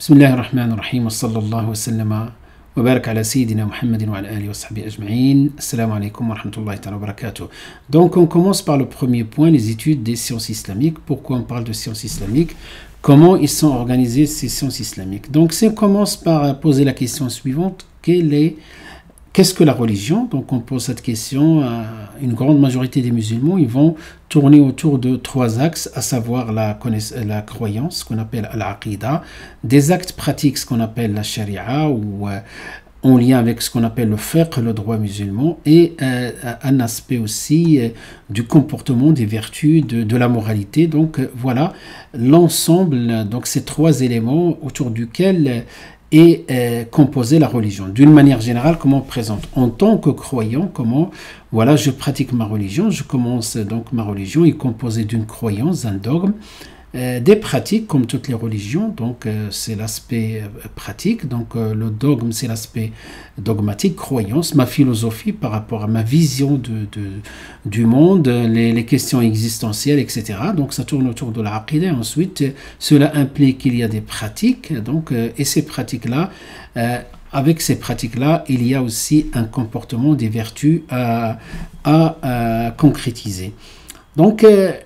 بسم الله الرحمن الرحيم وصلى الله وسلم وبارك على سيدنا محمد وعلى آله وصحبه أجمعين. Assalamu alaikum wa rahmatullahi wa barakatuh. Donc on commence par le premier point, les études des sciences islamiques. Pourquoi on parle de sciences islamiques? Comment ils sont organisés ces sciences islamiques? Donc on commence par poser la question suivante, qu'est-ce que la religion? Donc on pose cette question à une grande majorité des musulmans. Ils vont tourner autour de trois axes, à savoir la croyance, ce qu'on appelle l'aqida, des actes pratiques, ce qu'on appelle la sharia, ou en lien avec ce qu'on appelle le fiqh, le droit musulman, et un aspect aussi du comportement, des vertus, de la moralité. Donc voilà l'ensemble, donc ces trois éléments autour duquel est composer la religion. D'une manière générale, comment on présente en tant que croyant, comment voilà je pratique ma religion, je commence donc ma religion est composée d'une croyance, d'un dogme, des pratiques comme toutes les religions, donc c'est l'aspect pratique, donc le dogme c'est l'aspect dogmatique, croyance, ma philosophie par rapport à ma vision du monde, les questions existentielles, etc. Donc ça tourne autour de la aqidah. Ensuite, cela implique qu'il y a des pratiques, donc, et ces pratiques-là, avec ces pratiques-là, il y a aussi un comportement, des vertus à concrétiser. Donc,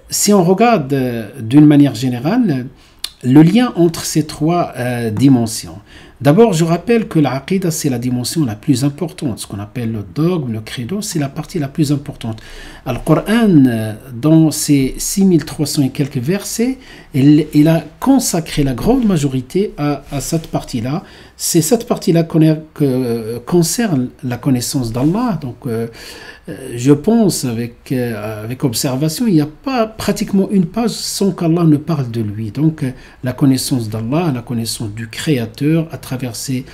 si on regarde d'une manière générale, le lien entre ces trois dimensions. D'abord, je rappelle que l'aqida, c'est la dimension la plus importante. Ce qu'on appelle le dogme, le credo, c'est la partie la plus importante. Le Coran, dans ses 6300 et quelques versets, il a consacré la grande majorité à cette partie-là. C'est cette partie-là que concerne la connaissance d'Allah. Donc, je pense avec observation, il n'y a pas pratiquement une page sans qu'Allah ne parle de lui. Donc la connaissance d'Allah, la connaissance du Créateur à travers ses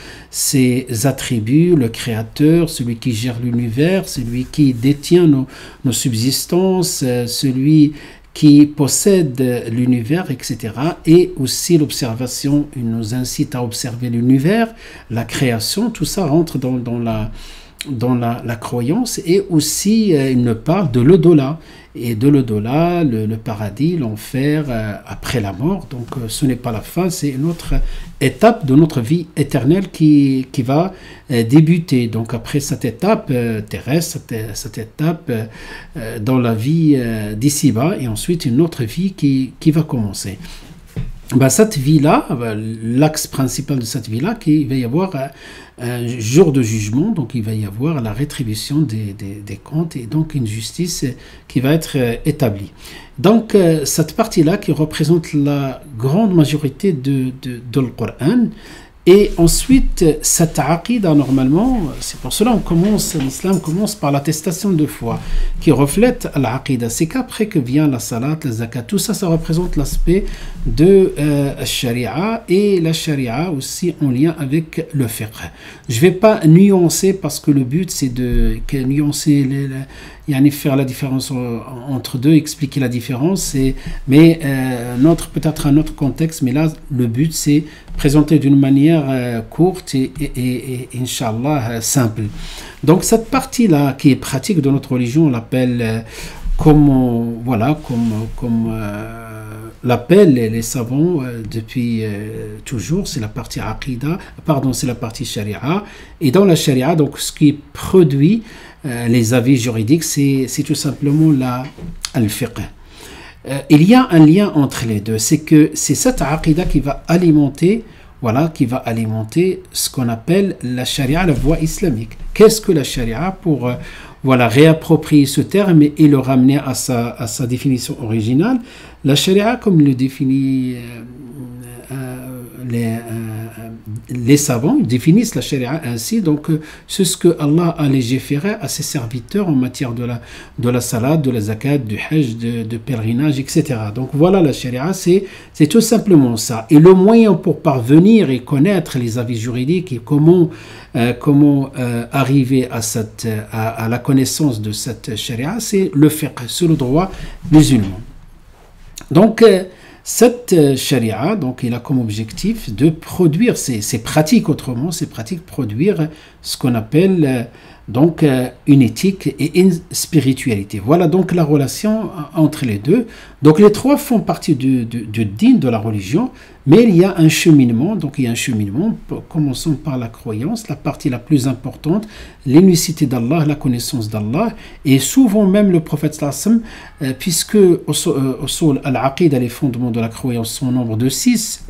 attributs, le Créateur, celui qui gère l'univers, celui qui détient nos subsistances, celui qui possède l'univers, etc. Et aussi l'observation, il nous incite à observer l'univers, la création, tout ça rentre dans la croyance. Et aussi il nous parle de l'au-delà, et de l'au-delà, le paradis, l'enfer, après la mort. Donc ce n'est pas la fin, c'est une autre étape de notre vie éternelle qui va débuter. Donc après cette étape terrestre, cette étape dans la vie d'ici-bas, et ensuite une autre vie qui va commencer. Cette vie-là, l'axe principal de cette vie-là, qu'il va y avoir un jour de jugement, donc il va y avoir la rétribution des comptes et donc une justice qui va être établie. Donc cette partie-là qui représente la grande majorité de le Coran. Et ensuite, cette aqida, normalement, c'est pour cela l'islam commence par l'attestation de foi, qui reflète l'aqida. C'est qu'après que vient la salat, la zakat, tout ça, ça représente l'aspect de la sharia, et la sharia aussi en lien avec le fiqh. Je ne vais pas nuancer, parce que le but, c'est de nuancer faire la différence entre deux, expliquer la différence, mais peut-être un autre contexte, mais là, le but, c'est présenter d'une manière courte et Inch'Allah, simple. Donc, cette partie-là, qui est pratique de notre religion, on l'appelle comme l'appellent les savants depuis toujours, c'est la partie aqida, c'est la partie sharia. Et dans la sharia, donc, ce qui produit les avis juridiques, c'est tout simplement le fiqh. Il y a un lien entre les deux, c'est que c'est cette aqida qui va alimenter ce qu'on appelle la sharia, la voie islamique. Qu'est-ce que la sharia? Pour réapproprier ce terme et le ramener à sa définition originale. La sharia, comme le définit les savants, ils définissent la sharia ainsi. Donc c'est ce que Allah a légiféré à ses serviteurs en matière de la salat, de la zakat, du hajj, de pèlerinage, etc. Donc voilà, la sharia, c'est tout simplement ça. Et le moyen pour parvenir et connaître les avis juridiques et comment arriver à la connaissance de cette sharia, c'est le fiqh, c'est le droit musulman. Donc cette sharia, donc, il a comme objectif de produire, c'est pratique autrement, c'est pratique produire ce qu'on appelle donc une éthique et une spiritualité. Voilà donc la relation entre les deux. Donc les trois font partie du din, de la religion, mais il y a un cheminement. Donc il y a un cheminement, commençons par la croyance, la partie la plus importante, l'unicité d'Allah, la connaissance d'Allah, et souvent même le prophète sallam, puisque usul al-aqida, les fondements de la croyance sont au nombre de 6,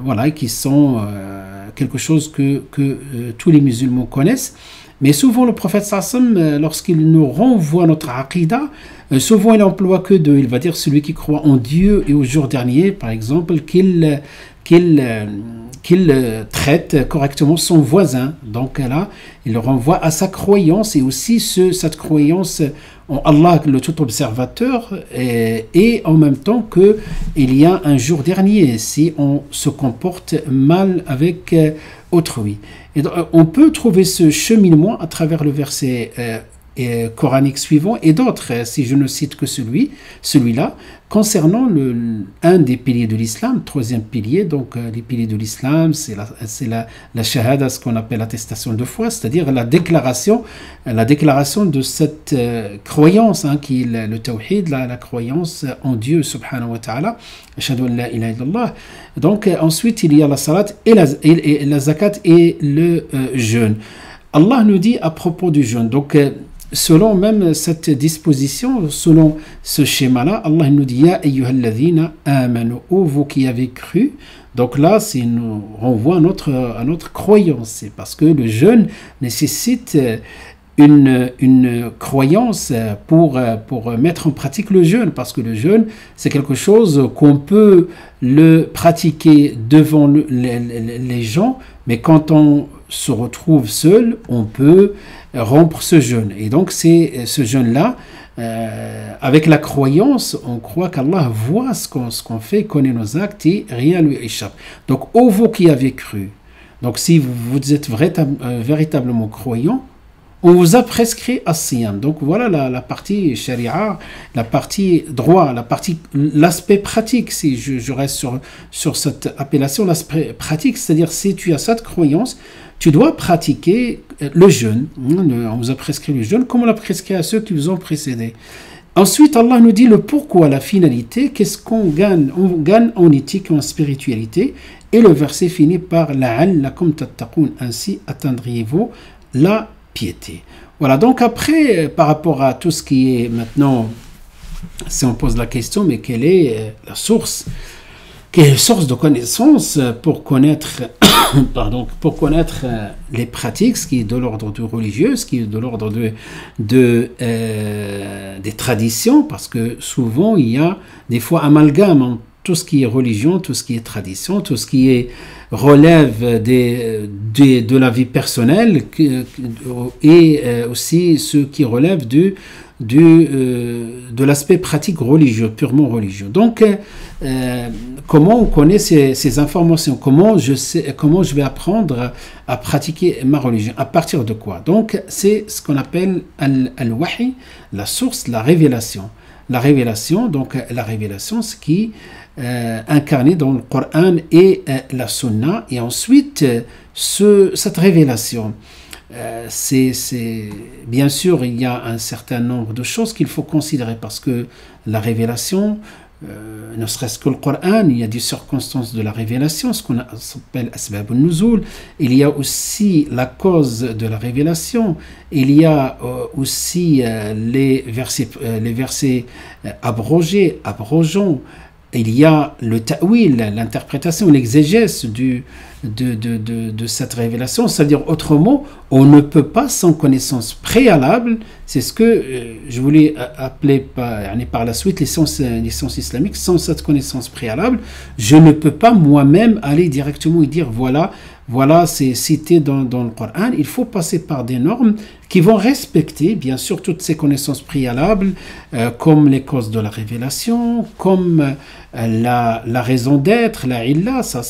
voilà, qui sont quelque chose que tous les musulmans connaissent. Mais souvent, le prophète sallam, lorsqu'il nous renvoie notre aqida, souvent il emploie que deux. Il va dire celui qui croit en Dieu et au jour dernier, par exemple, qu'il traite correctement son voisin. Donc là, il le renvoie à sa croyance et aussi cette croyance en Allah, le tout observateur, et en même temps qu'il y a un jour dernier si on se comporte mal avec autrui. Et donc, on peut trouver ce cheminement à travers le verset coranique suivant et d'autres, si je ne cite que celui-là, concernant un des piliers de l'islam, troisième pilier. Donc les piliers de l'islam, c'est la shahada, ce qu'on appelle l'attestation de foi, c'est-à-dire la déclaration de cette croyance, qui est le tawhid, la croyance en Dieu subhanahu wa ta'ala. Ashhadu an la ilaha illallah. Donc ensuite il y a la salat et la zakat et le jeûne. Allah nous dit à propos du jeûne, donc selon même cette disposition, selon ce schéma-là, Allah nous dit « Ya ayyuhalladhina amanu » ô vous qui avez cru. Donc là, c'est nous renvoie à notre croyance. C'est parce que le jeûne nécessite une croyance pour mettre en pratique le jeûne. Parce que le jeûne, c'est quelque chose qu'on peut le pratiquer devant les gens, mais quand on se retrouve seul, on peut rompre ce jeûne. Et donc c'est ce jeûne-là, avec la croyance, on croit qu'Allah voit ce qu'on fait, connaît nos actes et rien lui échappe. Donc ô vous qui avez cru, donc si vous êtes véritablement croyant, on vous a prescrit as-siyam. Donc voilà la partie sharia, la partie droit, l'aspect pratique. Si je reste sur cette appellation, l'aspect pratique, c'est-à-dire si tu as cette croyance, tu dois pratiquer le jeûne. On vous a prescrit le jeûne comme on l'a prescrit à ceux qui vous ont précédé. Ensuite, Allah nous dit le pourquoi, la finalité, qu'est-ce qu'on gagne. On gagne en éthique et en spiritualité. Et le verset finit par la'allakum tattaqun, ainsi atteindriez-vous la piété. Voilà, donc après, par rapport à tout ce qui est maintenant, si on pose la question, mais quelle est la source? Quelle source de connaissance pour connaître, les pratiques, ce qui est de l'ordre du religieux, ce qui est de l'ordre des traditions, parce que souvent il y a des fois amalgame entre tout ce qui est religion, tout ce qui est tradition, tout ce qui relève de la vie personnelle et aussi ce qui relève de l'aspect pratique religieux, purement religieux. Donc, comment on connaît ces informations? Comment je vais apprendre à pratiquer ma religion? À partir de quoi? Donc, c'est ce qu'on appelle al-wahi, la source, la révélation. La révélation, ce qui incarné dans le Coran et la Sunna, et ensuite cette révélation, bien sûr il y a un certain nombre de choses qu'il faut considérer, parce que la révélation, ne serait-ce que le Coran, il y a des circonstances de la révélation, ce qu'on appelle asbab al-nuzul, il y a aussi la cause de la révélation, il y a aussi les versets abrogeants, il y a le ta'wil, l'interprétation, l'exégèse de cette révélation, c'est-à-dire autrement, on ne peut pas sans connaissance préalable, c'est ce que je voulais appeler par la suite les sciences islamiques, sans cette connaissance préalable, je ne peux pas moi-même aller directement et dire voilà, c'est cité dans le Coran. Il faut passer par des normes qui vont respecter, bien sûr, toutes ces connaissances préalables, comme les causes de la révélation, comme la raison d'être, la illa, ça,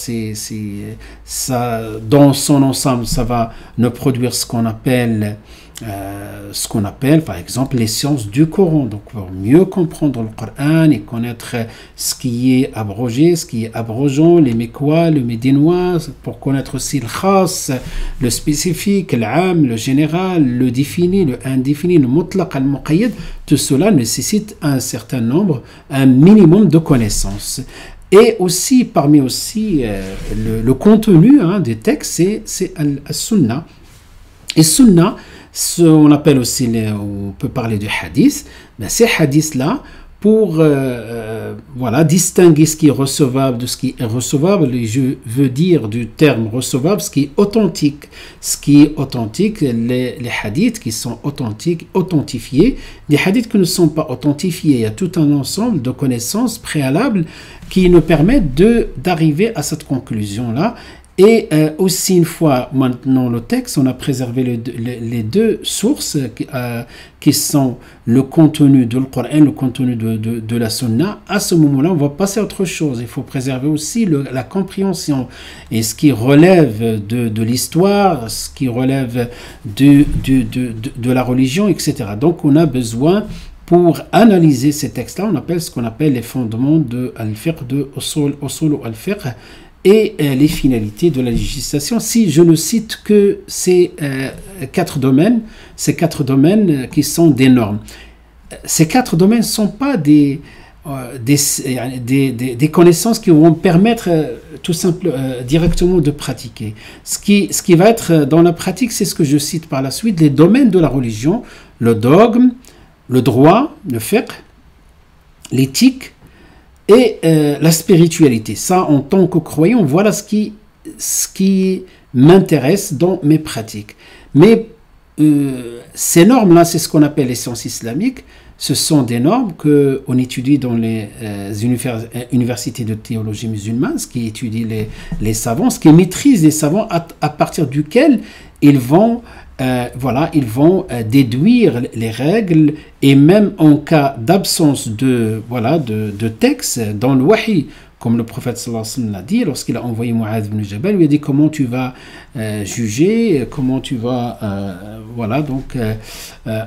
dans son ensemble, ça va nous produire ce qu'on appelle ce qu'on appelle par exemple les sciences du Coran. Donc pour mieux comprendre le Coran et connaître ce qui est abrogé, ce qui est abrogeant, les mécois, le médinois, pour connaître aussi le khas, le spécifique, l'am, le général, le défini, le indéfini, le mutlaq, le muqayyad, tout cela nécessite un certain nombre, un minimum de connaissances. Et aussi, parmi aussi le contenu des textes, c'est al-sunnah. Et sunnah, on appelle aussi, on peut parler du hadith, ben ces hadiths-là, pour voilà, distinguer ce qui est recevable de ce qui est recevable, et je veux dire du terme recevable, ce qui est authentique. Ce qui est authentique, les hadiths qui sont authentiques, authentifiés, des hadiths qui ne sont pas authentifiés. Il y a tout un ensemble de connaissances préalables qui nous permettent d'arriver à cette conclusion-là. Et aussi, une fois maintenant le texte, on a préservé les deux sources qui sont le contenu de Coran, le contenu de la Sunna. À ce moment-là, on va passer à autre chose. Il faut préserver aussi la compréhension et ce qui relève de l'histoire, ce qui relève de la religion, etc. Donc, on a besoin, pour analyser ces textes-là, on appelle ce qu'on appelle les fondements de al-fiqh, de usul al-fiqh, et les finalités de la législation. Si je ne cite que ces quatre domaines qui sont des normes. Ces quatre domaines ne sont pas des connaissances qui vont permettre tout simplement directement de pratiquer. Ce qui va être dans la pratique, c'est ce que je cite par la suite, les domaines de la religion, le dogme, le droit, le fiqh, l'éthique, et la spiritualité. Ça, en tant que croyant, voilà ce qui m'intéresse dans mes pratiques. Mais ces normes-là, c'est ce qu'on appelle les sciences islamiques. Ce sont des normes qu'on étudie dans les universités de théologie musulmane, ce qui étudie les savants, ce qui maîtrise les savants, à partir duquel ils vont déduire les règles, et même en cas d'absence de texte dans le wahi, comme le prophète sallallahu alayhi wa sallam l'a dit lorsqu'il a envoyé Mu'adh ibn Jabal, il lui a dit comment tu vas juger, comment tu vas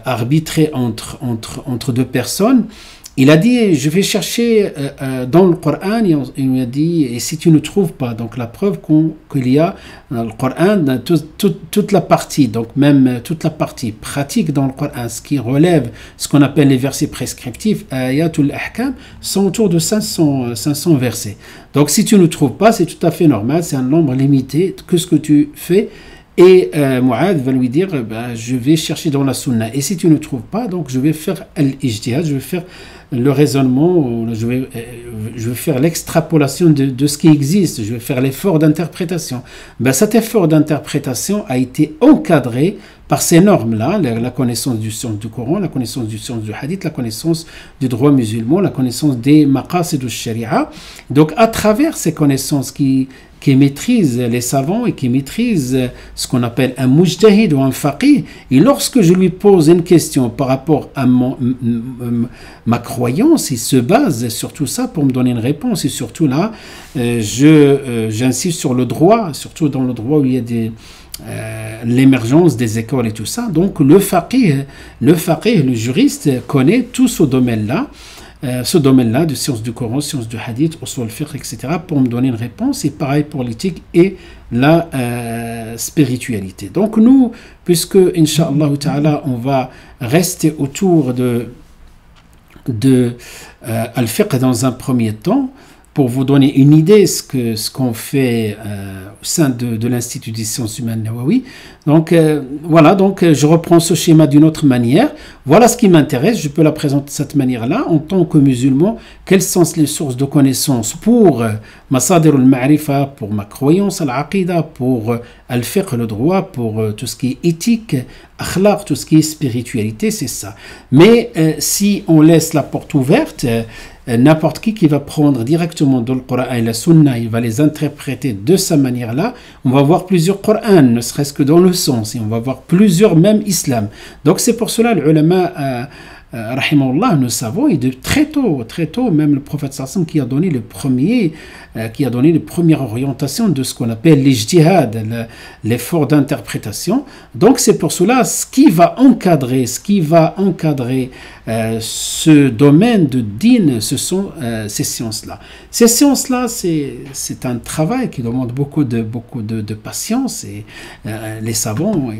arbitrer entre deux personnes. Il a dit, je vais chercher dans le Coran, il lui a dit, et si tu ne trouves pas, donc la preuve qu'il y a dans le Coran, toute la partie, donc même toute la partie pratique dans le Coran, ce qui relève, ce qu'on appelle les versets prescriptifs, ayatul ahkam, sont autour de 500 versets. Donc si tu ne trouves pas, c'est tout à fait normal, c'est un nombre limité que ce que tu fais. Et Mu'adh va lui dire, je vais chercher dans la sunna. Et si tu ne trouves pas, donc je vais faire l'ijtihad, je vais faire le raisonnement, je vais faire l'extrapolation de ce qui existe, je vais faire l'effort d'interprétation. Cet effort d'interprétation a été encadré par ces normes-là, la connaissance du sens du Coran, la connaissance du sens du hadith, la connaissance du droit musulman, la connaissance des maqasid du sharia. Donc à travers ces connaissances qui maîtrisent les savants et qui maîtrisent ce qu'on appelle un mujtahid ou un faqih, et lorsque je lui pose une question par rapport à ma croyance, il se base sur tout ça pour me donner une réponse. Et surtout là, j'insiste sur le droit, surtout dans le droit où il y a l'émergence des écoles et tout ça. Donc le faqih, le juriste connaît tout ce domaine-là, de sciences du Coran, sciences du hadith, usul al-fiqh, etc., pour me donner une réponse. Et pareil pour l'éthique et la spiritualité. Donc nous, puisque Inch'Allah ta'ala, on va rester autour de al-fiqh dans un premier temps, pour vous donner une idée ce qu'on fait au sein de l'Institut des sciences humaines Nawawi. Donc je reprends ce schéma d'une autre manière. Voilà ce qui m'intéresse, je peux la présenter de cette manière-là. En tant que musulman, quelles sont les sources de connaissances pour Masadir al-Ma'rifa, pour ma croyance al-Aqida, pour al-Fiqh, le droit, pour tout ce qui est éthique, akhlaq, tout ce qui est spiritualité, c'est ça. Mais si on laisse la porte ouverte, n'importe qui va prendre directement dans le Coran et la Sunna, il va les interpréter de sa manière-là. On va voir plusieurs Corans, ne serait-ce que dans le sens, et on va voir plusieurs même islam. Donc c'est pour cela que l'ulama rahimahullah, nous savons, et de très tôt, même le prophète sallam qui a donné les premières orientations de ce qu'on appelle l'ijtihad, l'effort d'interprétation. Donc c'est pour cela, ce qui va encadrer ce domaine de din, ce sont ces sciences-là. Ces sciences-là, c'est un travail qui demande beaucoup de patience, et les savants,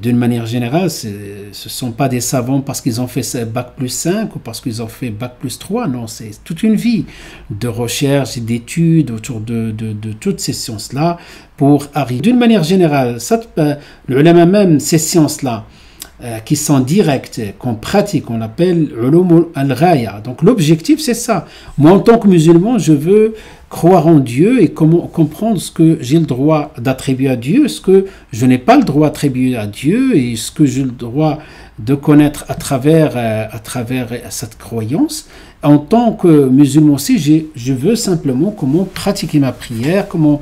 d'une manière générale, ce ne sont pas des savants parce qu'ils ont fait bac plus 5 ou parce qu'ils ont fait bac plus 3, non, c'est toute une vie de recherche et d'études autour de toutes ces sciences-là pour arriver. D'une manière générale, le ulama même, ces sciences-là, qui sont directes, qu'on pratique, on appelle ulum al-ghaya. Donc l'objectif, c'est ça. Moi, en tant que musulman, je veux croire en Dieu et comprendre ce que j'ai le droit d'attribuer à Dieu, ce que je n'ai pas le droit d'attribuer à Dieu, et ce que j'ai le droit de connaître à travers cette croyance. En tant que musulman aussi, je veux simplement comment pratiquer ma prière, comment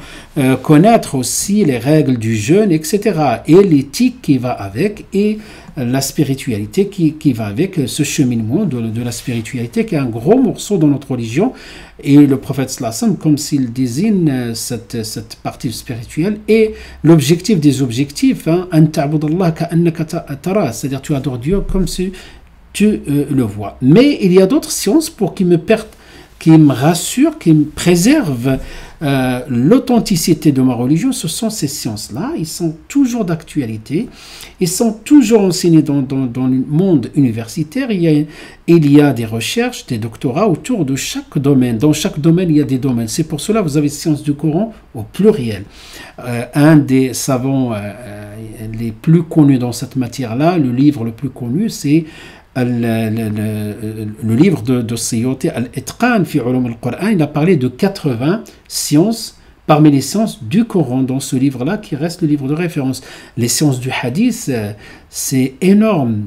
connaître aussi les règles du jeûne, etc. Et l'éthique qui va avec, et la spiritualité qui va avec, ce cheminement de la spiritualité qui est un gros morceau dans notre religion. Et le prophète sallam, comme s'il désigne cette partie spirituelle, et l'objectif des objectifs, c'est-à-dire tu adores Dieu comme si tu le vois. Mais il y a d'autres sciences qui me rassurent, qui me préservent l'authenticité de ma religion. Ce sont ces sciences-là. Ils sont toujours d'actualité. Ils sont toujours enseignés dans le monde universitaire. Il y a des recherches, des doctorats autour de chaque domaine. Dans chaque domaine, il y a des domaines. C'est pour cela que vous avez sciences du Coran au pluriel. Un des savants les plus connus dans cette matière-là, le livre le plus connu, c'est le livre de Suyuti, Al-Itqan fi ulum al-Qur'an. Il a parlé de 80 sciences parmi les sciences du Coran dans ce livre-là, qui reste le livre de référence. Les sciences du hadith, c'est énorme.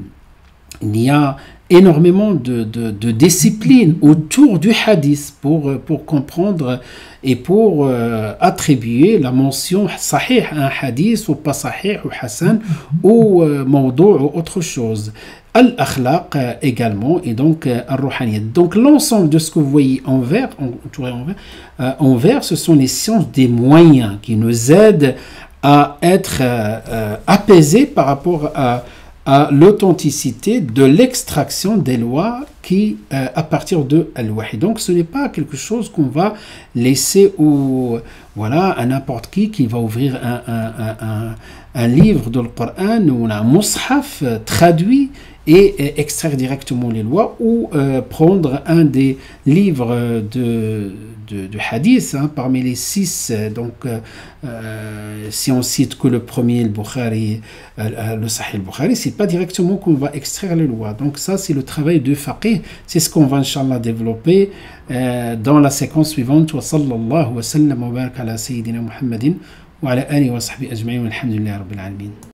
Il y a énormément de disciplines autour du hadith pour comprendre et pour attribuer la mention sahih à un hadith, ou pas sahih, ou hassan, ou mawdou', ou autre chose. Al-akhlaq également, et donc al-ruhaniyat. Donc l'ensemble de ce que vous voyez en vert, en vert, ce sont les sciences des moyens qui nous aident à être apaisés par rapport à l'authenticité de l'extraction des lois à partir de Al-Wahy. Donc ce n'est pas quelque chose qu'on va laisser à n'importe qui va ouvrir un livre de Coran ou un mushaf traduit et extraire directement les lois, ou prendre un des livres de hadith, parmi les 6, si on cite que le premier, le Bukhari, le Sahih al-Bukhari, c'est pas directement qu'on va extraire les lois. Donc ça, c'est le travail de faqih, c'est ce qu'on va Inch'Allah développer dans la séquence suivante. Wa sallallahu wa sallam wa barak ala sayyidina Muhammadin wa ala alihi wa sahbihi ajma'in, walhamdulillahi rabbil alamin.